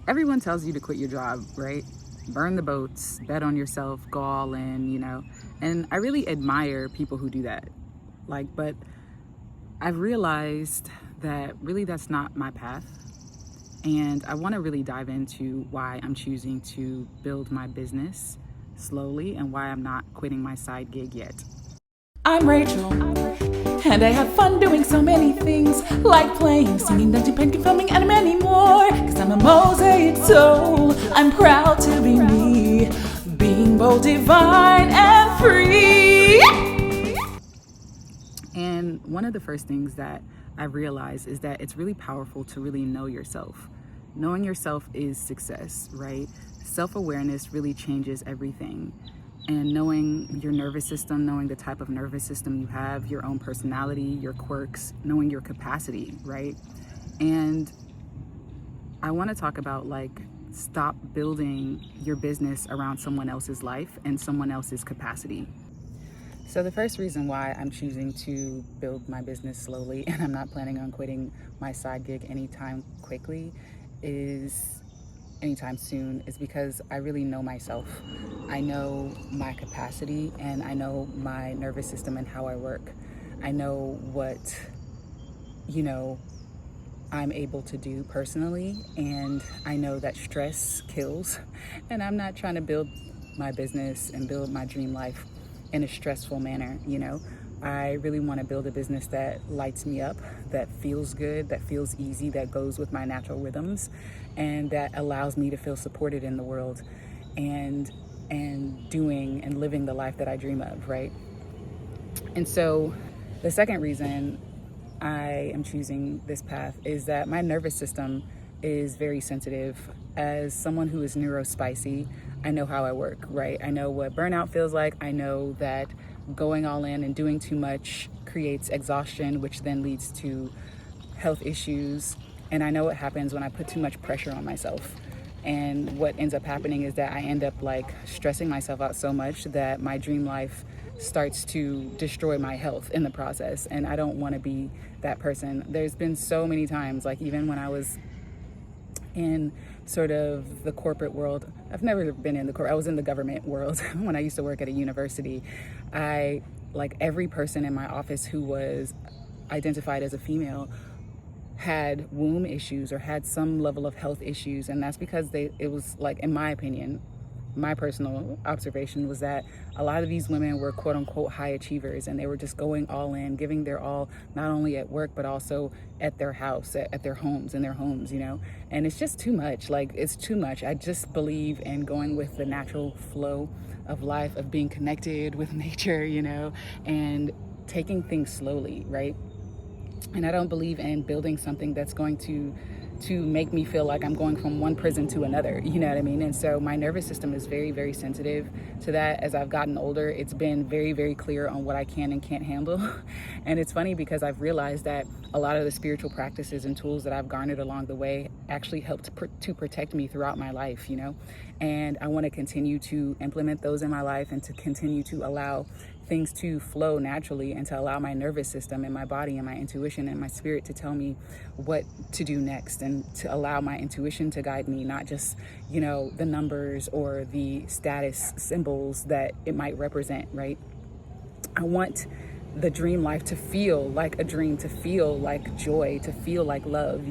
everyone tells you to quit your job, right? Burn the boats, bet on yourself, go all in, And I really admire people who do that. But I've realized that really that's not my path. And I want to really dive into why I'm choosing to build my business slowly and why I'm not quitting my side gig yet. I'm Rachel, and I have fun doing so many things, like playing, singing, dancing, painting, filming, and many more. Cause I'm a Mosaic soul, I'm proud to be me, being bold, divine, and free. And one of the first things that I realized is that it's really powerful to really know yourself. Knowing yourself is success, right? Self-awareness really changes everything. And knowing your nervous system, knowing the type of nervous system you have, your own personality, your quirks, knowing your capacity, right? And I want to talk about stop building your business around someone else's life and someone else's capacity. So the first reason why I'm choosing to build my business slowly and I'm not planning on quitting my side gig anytime soon is because I really know myself. I know my capacity and I know my nervous system and how I work. I know what, I'm able to do personally, and I know that stress kills, and I'm not trying to build my business and build my dream life in a stressful manner. I really want to build a business that lights me up, that feels good, that feels easy, that goes with my natural rhythms, and that allows me to feel supported in the world and doing and living the life that I dream of, right? And so the second reason I am choosing this path is that my nervous system is very sensitive. As someone who is neurospicy, I know how I work, right? I know what burnout feels like. I know that going all in and doing too much creates exhaustion, which then leads to health issues. And I know what happens when I put too much pressure on myself. And what ends up happening is that I end up stressing myself out so much that my dream life starts to destroy my health in the process. And I don't want to be that person. There's been so many times, even when I was in sort of the corporate world. I've never been in I was in the government world when I used to work at a university. Every person in my office who was identified as a female had womb issues or had some level of health issues. And that's because it was in my opinion, my personal observation was that a lot of these women were quote unquote high achievers, and they were just going all in, giving their all, not only at work, but also at their house, at their homes, in their homes, and it's just too much. It's too much. I just believe in going with the natural flow of life, of being connected with nature, and taking things slowly, right? And I don't believe in building something that's going to make me feel like I'm going from one prison to another, you know what I mean? And so my nervous system is very, very sensitive to that. As I've gotten older, it's been very, very clear on what I can and can't handle. And it's funny because I've realized that a lot of the spiritual practices and tools that I've garnered along the way actually helped to protect me throughout my life, and I want to continue to implement those in my life and to continue to allow things to flow naturally and to allow my nervous system and my body and my intuition and my spirit to tell me what to do next, and to allow my intuition to guide me, not just, the numbers or the status symbols that it might represent, right? I want the dream life to feel like a dream, to feel like joy, to feel like love,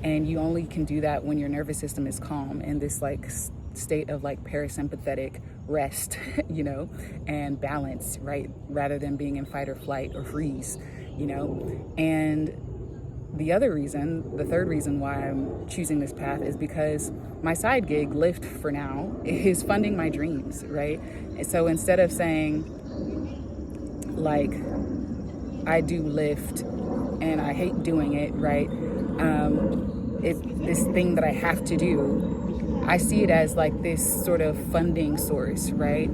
and you only can do that when your nervous system is calm in this state of parasympathetic rest, and balance, right? Rather than being in fight or flight or freeze, And the third reason why I'm choosing this path is because my side gig, Lyft, for now, is funding my dreams, right? And so instead of saying, I do Lyft and I hate doing it, right? It's this thing that I have to do. I see it as this sort of funding source, right?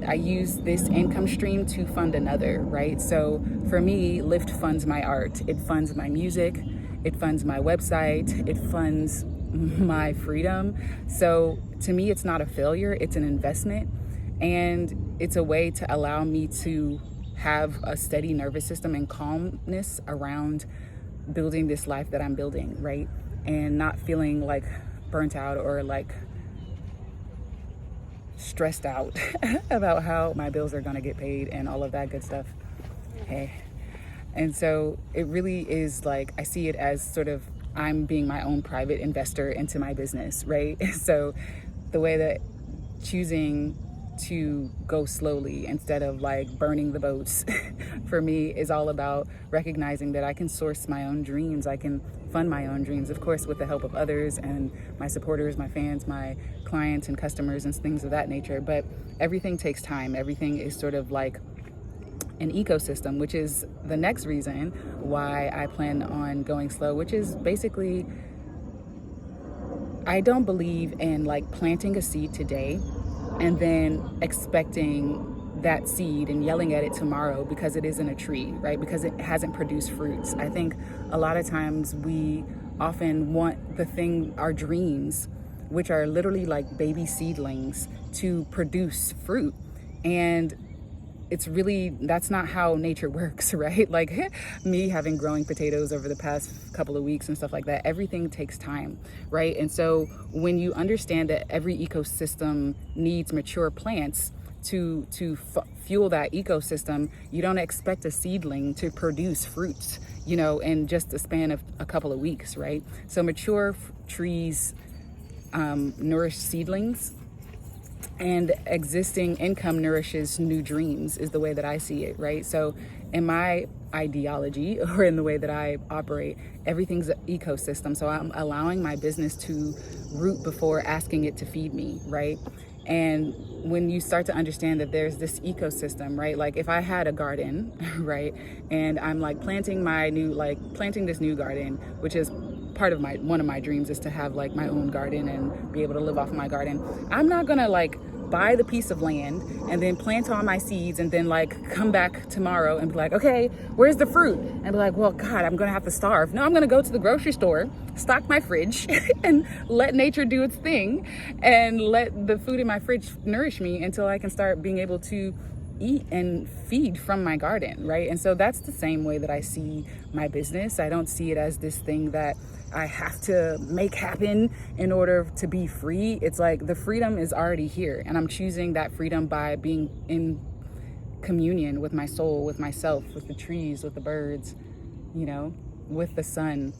I use this income stream to fund another, right? So for me, Lyft funds my art. It funds my music. It funds my website. It funds my freedom. So to me, it's not a failure. It's an investment. And it's a way to allow me to have a steady nervous system and calmness around building this life that I'm building, right? And not feeling burnt out or like stressed out about how my bills are going to get paid and all of that good stuff. Hey. And so it really is like, I see it as sort of, I'm being my own private investor into my business, right? So the way that choosing to go slowly instead of like burning the boats for me is all about recognizing that I can source my own dreams. I can fund my own dreams, of course, with the help of others and my supporters, my fans, my clients and customers and things of that nature. But everything takes time. Everything is sort of like an ecosystem, which is the next reason why I plan on going slow, which is basically, I don't believe in like planting a seed today and then expecting that seed and yelling at it tomorrow because it isn't a tree, right? Because it hasn't produced fruits. I think a lot of times we often want the thing, our dreams, which are literally like baby seedlings, to produce fruit. And it's really, that's not how nature works, right? Like me having growing potatoes over the past couple of weeks and stuff like that, everything takes time, right? And so when you understand that every ecosystem needs mature plants to fuel that ecosystem, you don't expect a seedling to produce fruits, you know, in just the span of a couple of weeks, right? So mature trees nourish seedlings, and existing income nourishes new dreams is the way that I see it, right? So in my ideology, or in the way that I operate, everything's an ecosystem. So I'm allowing my business to root before asking it to feed me, right? And when you start to understand that there's this ecosystem, right? Like if I had a garden, right? And I'm like planting this new garden, which is part of one of my dreams is to have like my own garden and be able to live off my garden. I'm not gonna like buy the piece of land and then plant all my seeds and then like come back tomorrow and be like, okay, where's the fruit? And be like, well, God, I'm gonna have to starve. No, I'm gonna go to the grocery store, stock my fridge and let nature do its thing and let the food in my fridge nourish me until I can start being able to eat and feed from my garden, right? And so that's the same way that I see my business. I don't see it as this thing that I have to make happen in order to be free. It's like the freedom is already here, and I'm choosing that freedom by being in communion with my soul, with myself, with the trees, with the birds, you know, with the sun,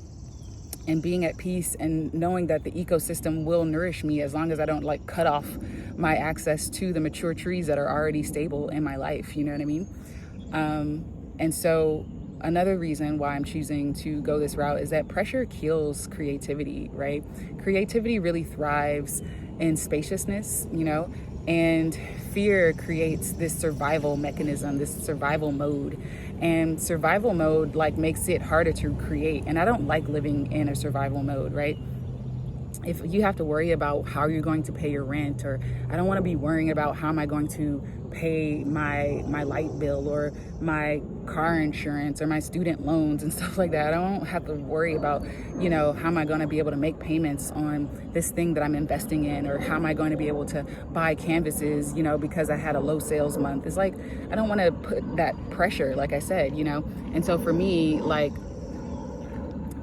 and being at peace and knowing that the ecosystem will nourish me as long as I don't like cut off my access to the mature trees that are already stable in my life. You know what I mean? And so another reason why I'm choosing to go this route is that pressure kills creativity, right? Creativity really thrives in spaciousness, you know, and fear creates this survival mechanism, this survival mode. And survival mode like makes it harder to create. And I don't like living in a survival mode, right? If you have to worry about how you're going to pay your rent, or I don't want to be worrying about how am I going to pay my light bill or my car insurance or my student loans and stuff like that. I don't have to worry about, you know, how am I going to be able to make payments on this thing that I'm investing in, or how am I going to be able to buy canvases, you know, because I had a low sales month. It's like, I don't want to put that pressure, like I said, you know. And so for me, like,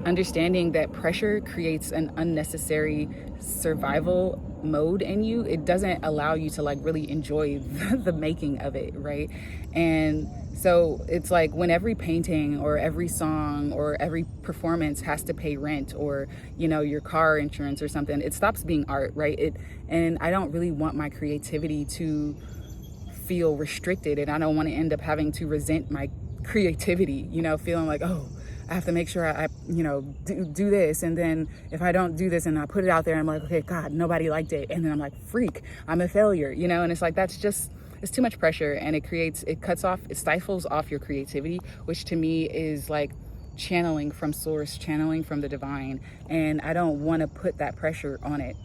understanding that pressure creates an unnecessary survival mode in you, it doesn't allow you to like really enjoy the making of it, right? And so it's like when every painting or every song or every performance has to pay rent, or, you know, your car insurance or something, it stops being art, right? And I don't really want my creativity to feel restricted, and I don't want to end up having to resent my creativity, you know, feeling like, oh, I have to make sure I you know, do this. And then if I don't do this and I put it out there, I'm like, okay, God, nobody liked it. And then I'm like, freak, I'm a failure, you know? And it's like, that's just, it's too much pressure, and it stifles off your creativity, which to me is like channeling from source, channeling from the divine. And I don't want to put that pressure on it.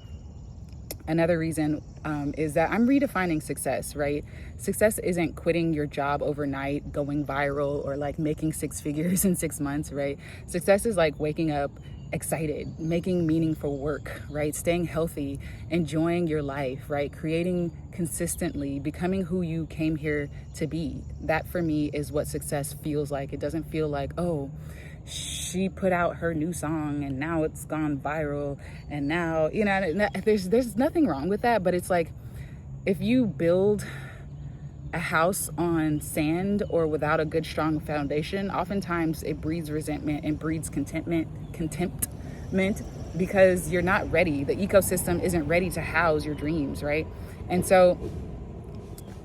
Another reason is that I'm redefining success, right? Success isn't quitting your job overnight, going viral, or like making 6 figures in 6 months, right? Success is like waking up excited, making meaningful work, right? Staying healthy, enjoying your life, right? Creating consistently, becoming who you came here to be. That for me is what success feels like. It doesn't feel like, oh, she put out her new song and now it's gone viral, and now, you know, there's nothing wrong with that, but it's like, if you build a house on sand or without a good strong foundation, oftentimes it breeds resentment and breeds contentment, because you're not ready. The ecosystem isn't ready to house your dreams, right? And so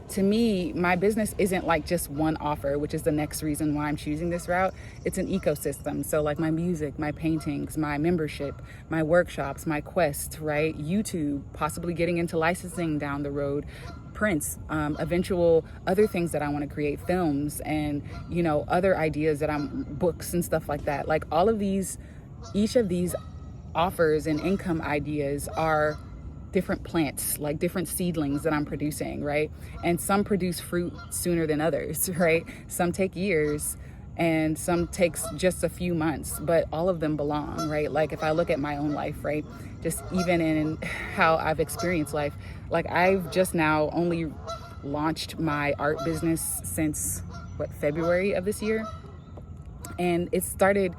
to me, my business isn't like just one offer, which is the next reason why I'm choosing this route. It's an ecosystem. So like my music, my paintings, my membership, my workshops, my quest, right? YouTube, possibly getting into licensing down the road, prints, eventual other things that I want to create, films, and, you know, other ideas that books and stuff like that. Like all of these, each of these offers and income ideas are different plants, like different seedlings that I'm producing, right? And some produce fruit sooner than others, right? Some take years and some takes just a few months, but all of them belong, right? Like if I look at my own life, right? Just even in how I've experienced life, like I've just now only launched my art business since February of this year. And it started,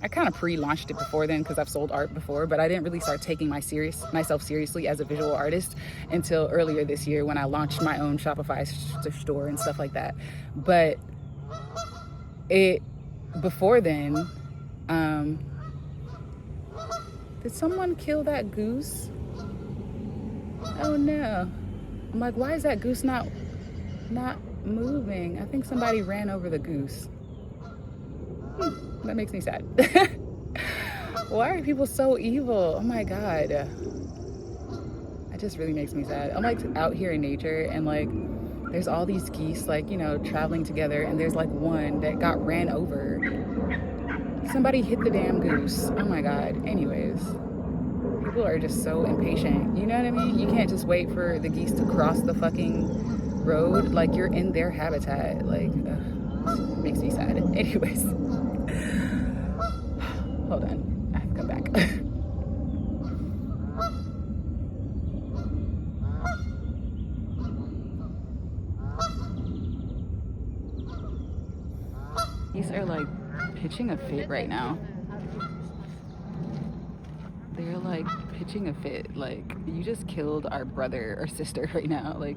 I kind of pre-launched it before then because I've sold art before, but I didn't really start taking myself seriously as a visual artist until earlier this year when I launched my own Shopify store and stuff like that. But before then, did someone kill that goose? Oh no. I'm like, why is that goose not moving? I think somebody ran over the goose. That makes me sad. Why are people so evil? Oh my God. That just really makes me sad. I'm like out here in nature and like there's all these geese like, you know, traveling together, and there's like one that got ran over. Somebody hit the damn goose. Oh my God. Anyways, people are just so impatient. You know what I mean? You can't just wait for the geese to cross the fucking road. Like you're in their habitat. Like, it makes me sad. Anyways. Hold on, I have to come back. These are like pitching a fit right now. They're like pitching a fit. Like, you just killed our brother or sister right now. Like,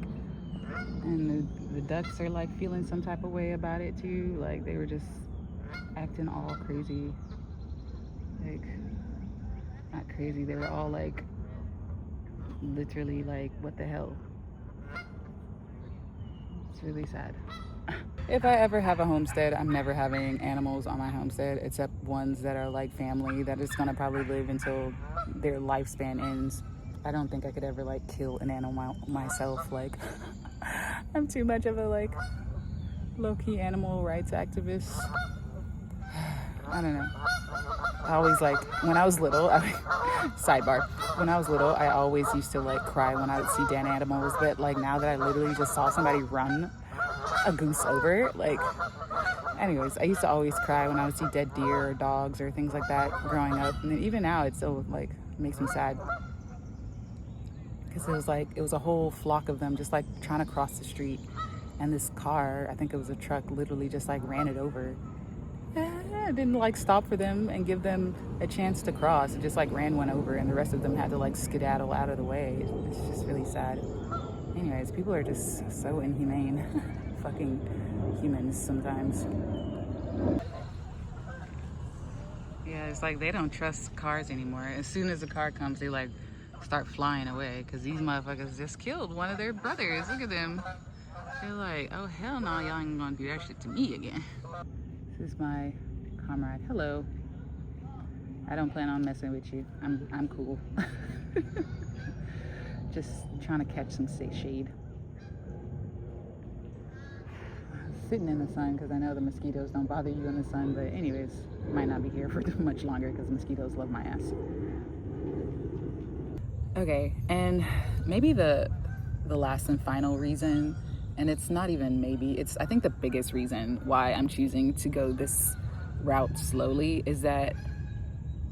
and the ducks are like feeling some type of way about it too. Like, they were just acting all crazy. Like, not crazy, they were all like literally like, what the hell? It's really sad. If I ever have a homestead, I'm never having animals on my homestead except ones that are like family that is gonna probably live until their lifespan ends. I don't think I could ever like kill an animal myself. Like, I'm too much of a like low-key animal rights activist. I don't know. I always like, when I was little, sidebar, when I was little, I always used to like cry when I would see dead animals, but like now that I literally just saw somebody run a goose over, like, anyways, I used to always cry when I would see dead deer or dogs or things like that growing up, and then even now it still like makes me sad, because it was a whole flock of them just like trying to cross the street, and this car, I think it was a truck, literally just like ran it over. I didn't like stop for them and give them a chance to cross. It just like ran one over, and the rest of them had to like skedaddle out of the way. It's just really sad. Anyways, people are just so inhumane. Fucking humans sometimes. Yeah, it's like they don't trust cars anymore. As soon as a car comes, they like start flying away because these motherfuckers just killed one of their brothers. Look at them. They're like, oh hell no, y'all ain't gonna do that shit to me again. This is my comrade. Hello. I don't plan on messing with you. I'm cool. Just trying to catch some shade. Sitting in the sun because I know the mosquitoes don't bother you in the sun, but anyways, might not be here for much longer because mosquitoes love my ass. Okay, and maybe the last and final reason, and it's not even maybe, it's I think the biggest reason why I'm choosing to go this route slowly is that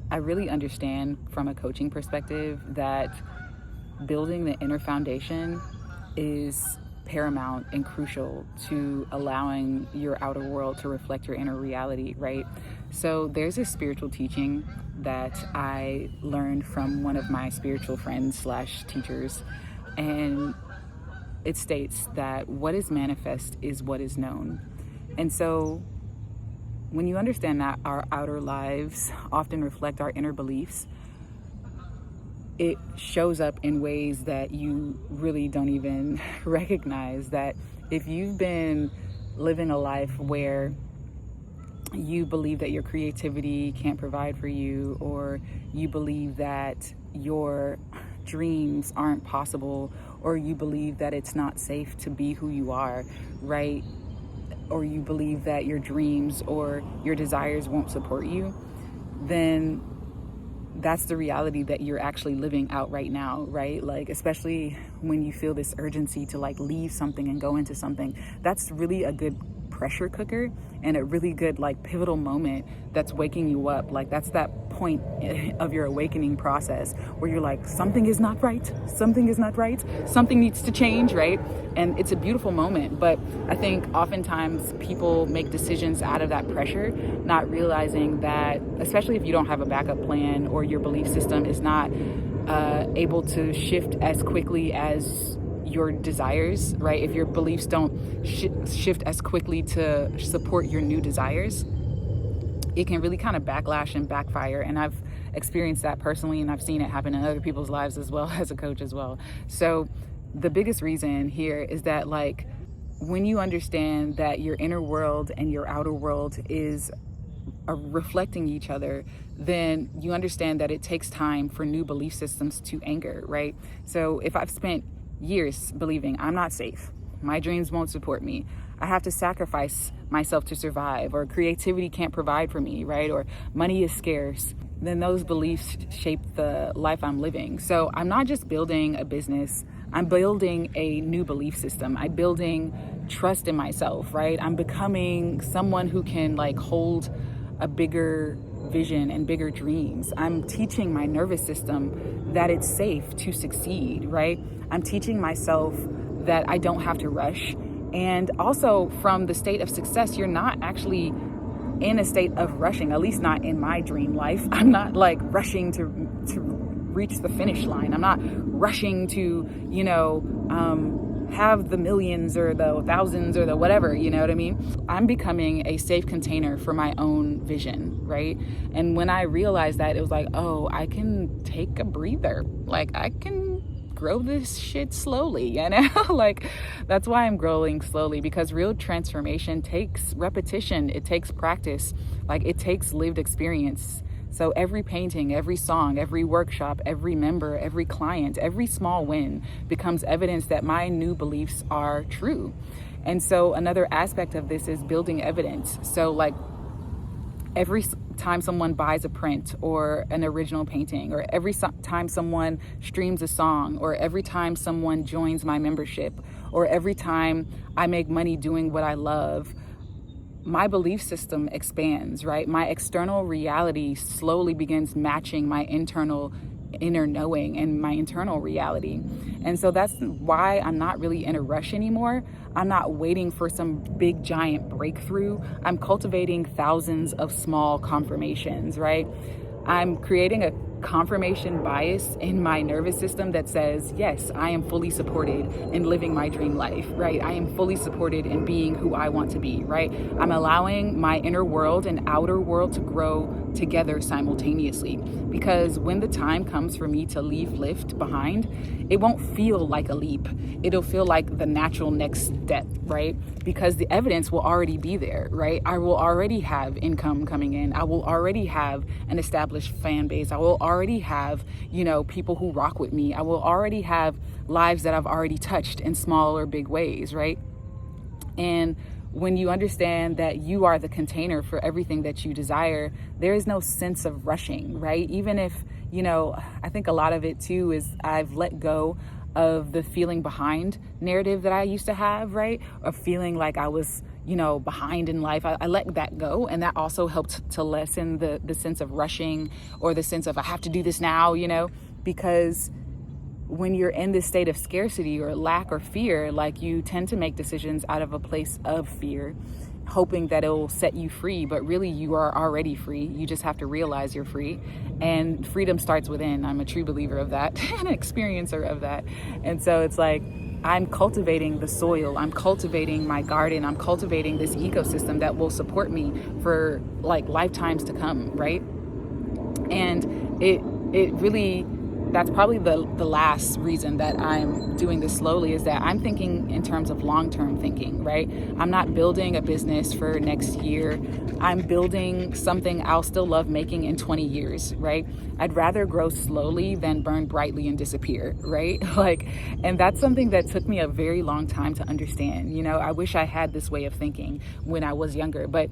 I really understand from a coaching perspective that building the inner foundation is paramount and crucial to allowing your outer world to reflect your inner reality, right? So there's a spiritual teaching that I learned from one of my spiritual friends slash teachers, and it states that what is manifest is what is known. And so when you understand that our outer lives often reflect our inner beliefs, it shows up in ways that you really don't even recognize. That if you've been living a life where you believe that your creativity can't provide for you, or you believe that your dreams aren't possible, or you believe that it's not safe to be who you are, right? Or you believe that your dreams or your desires won't support you, then that's the reality that you're actually living out right now, right? Like, especially when you feel this urgency to like leave something and go into something, that's really a good pressure cooker and a really good like pivotal moment that's waking you up. Like, that's that point of your awakening process where you're like, something is not right, something needs to change, right? And it's a beautiful moment. But I think oftentimes people make decisions out of that pressure, not realizing that, especially if you don't have a backup plan or your belief system is not able to shift as quickly as your desires, right? If your beliefs don't shift as quickly to support your new desires, it can really kind of backlash and backfire. And I've experienced that personally, and I've seen it happen in other people's lives as well, as a coach as well. So the biggest reason here is that, like, when you understand that your inner world and your outer world are reflecting each other, then you understand that it takes time for new belief systems to anchor, right? So if I've spent years believing I'm not safe, my dreams won't support me, I have to sacrifice myself to survive, or creativity can't provide for me, right? Or money is scarce, then those beliefs shape the life I'm living. So I'm not just building a business, I'm building a new belief system. I'm building trust in myself, right? I'm becoming someone who can like hold a bigger vision and bigger dreams. I'm teaching my nervous system that it's safe to succeed, right? I'm teaching myself that I don't have to rush. And also, from the state of success, you're not actually in a state of rushing, at least not in my dream life. I'm not like rushing to reach the finish line. I'm not rushing to, have the millions or the thousands or the whatever, you know what I mean? I'm becoming a safe container for my own vision, right? And when I realized that, it was like, oh, I can take a breather. Like, I can grow this shit slowly, you know? Like, that's why I'm growing slowly, because real transformation takes repetition. It takes practice. Like, it takes lived experience. So every painting, every song, every workshop, every member, every client, every small win becomes evidence that my new beliefs are true. And so another aspect of this is building evidence. So like every time someone buys a print or an original painting, or every time someone streams a song, or every time someone joins my membership, or every time I make money doing what I love, my belief system expands, right? My external reality slowly begins matching my inner knowing and my internal reality. And so that's why I'm not really in a rush anymore. I'm not waiting for some big giant breakthrough. I'm cultivating thousands of small confirmations, right? I'm creating a confirmation bias in my nervous system that says, yes, I am fully supported in living my dream life, right? I am fully supported in being who I want to be, right? I'm allowing my inner world and outer world to grow together simultaneously, because when the time comes for me to leave Lyft behind, it won't feel like a leap. It'll feel like the natural next step, right? Because the evidence will already be there, right? I will already have income coming in. I will already have an established fan base. I will already have, people who rock with me. I will already have lives that I've already touched in small or big ways, right? And when you understand that you are the container for everything that you desire, there is no sense of rushing, right? Even if, I think a lot of it too is I've let go of the feeling behind narrative that I used to have, right? Of feeling like I was, behind in life. I let that go. And that also helped to lessen the sense of rushing, or the sense of I have to do this now, because when you're in this state of scarcity or lack or fear, like, you tend to make decisions out of a place of fear. hoping that it'll set you free, but really you are already free. You just have to realize you're free, and freedom starts within. I'm a true believer of that and an experiencer of that. And so it's like, I'm cultivating the soil, I'm cultivating my garden, I'm cultivating this ecosystem that will support me for like lifetimes to come, right? And it really, that's probably the last reason that I'm doing this slowly, is that I'm thinking in terms of long-term thinking, right? I'm not building a business for next year. I'm building something I'll still love making in 20 years, right? I'd rather grow slowly than burn brightly and disappear, right? Like, and that's something that took me a very long time to understand. You know, I wish I had this way of thinking when I was younger, but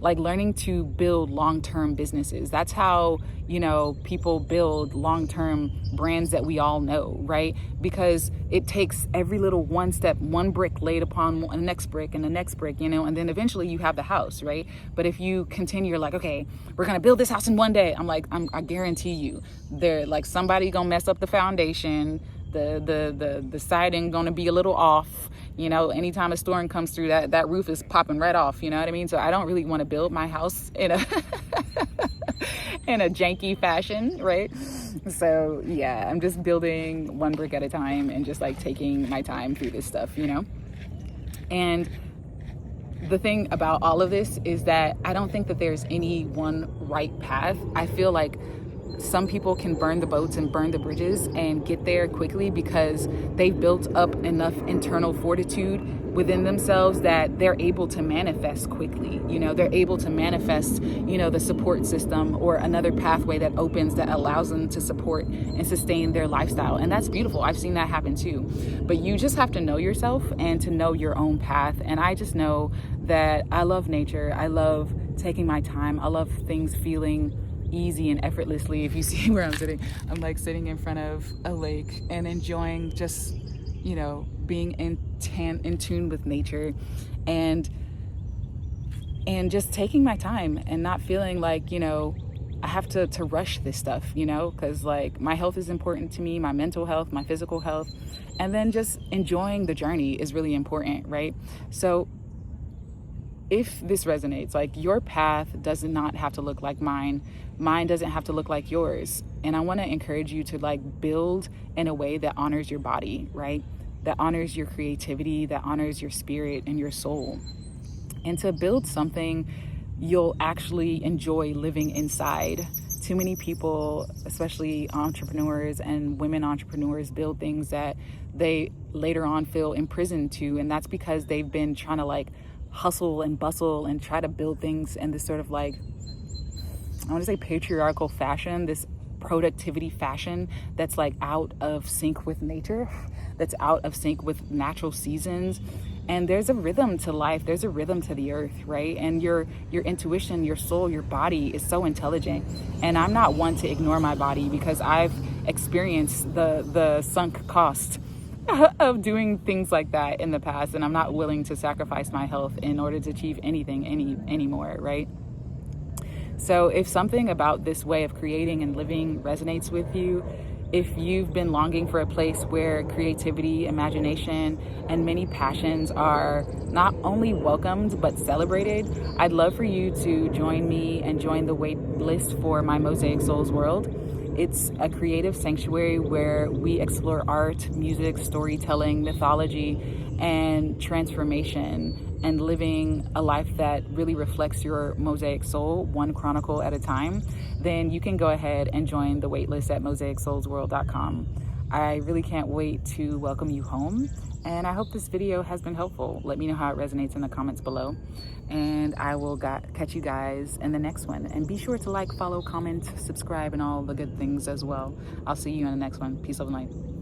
like learning to build long-term businesses. That's how, you know, people build long-term brands that we all know, right? Because it takes every little one step, one brick laid upon the next brick and the next brick, you know, and then eventually you have the house, right? But if you continue, you're like, okay, we're gonna build this house in one day. I guarantee you, there, like, somebody gonna mess up the foundation, the siding gonna be a little off. You know, anytime a storm comes through, that roof is popping right off. You know what I mean? So I don't really want to build my house in a in a janky fashion, right? So yeah, I'm just building one brick at a time and just like taking my time through this stuff, you know? And the thing about all of this is that I don't think that there's any one right path. I feel like some people can burn the boats and burn the bridges and get there quickly because they've built up enough internal fortitude within themselves that they're able to manifest quickly. You know, they're able to manifest, you know, the support system or another pathway that opens that allows them to support and sustain their lifestyle. And that's beautiful. I've seen that happen too. But you just have to know yourself and to know your own path. And I just know that I love nature. I love taking my time. I love things feeling easy and effortlessly. If you see where I'm sitting, I'm like sitting in front of a lake and enjoying just, you know, being in tune with nature and just taking my time and not feeling like, you know, I have to rush this stuff, you know, because like my health is important to me, my mental health, my physical health, and then just enjoying the journey is really important, right? So if this resonates, like your path does not have to look like mine doesn't have to look like yours. And I want to encourage you to like build in a way that honors your body, right? That honors your creativity, that honors your spirit and your soul. And to build something you'll actually enjoy living inside. Too many people, especially entrepreneurs and women entrepreneurs, build things that they later on feel imprisoned to. And that's because they've been trying to like hustle and bustle and try to build things in this sort of like, I want to say patriarchal fashion, this productivity fashion that's like out of sync with nature, that's out of sync with natural seasons. And there's a rhythm to life, there's a rhythm to the earth, right? And your intuition, your soul, your body is so intelligent. And I'm not one to ignore my body because I've experienced the sunk cost of doing things like that in the past, and I'm not willing to sacrifice my health in order to achieve anything anymore, right? So if something about this way of creating and living resonates with you, if you've been longing for a place where creativity, imagination, and many passions are not only welcomed but celebrated, I'd love for you to join me and join the waitlist for my Mosaic Souls World. It's a creative sanctuary where we explore art, music, storytelling, mythology, and transformation, and living a life that really reflects your Mosaic soul, one chronicle at a time. Then you can go ahead and join the waitlist at mosaicsoulsworld.com. I really can't wait to welcome you home, and I hope this video has been helpful. Let me know how it resonates in the comments below, and I will catch you guys in the next one. And be sure to like, follow, comment, subscribe, and all the good things as well. I'll see you in the next one. Peace, love, and light.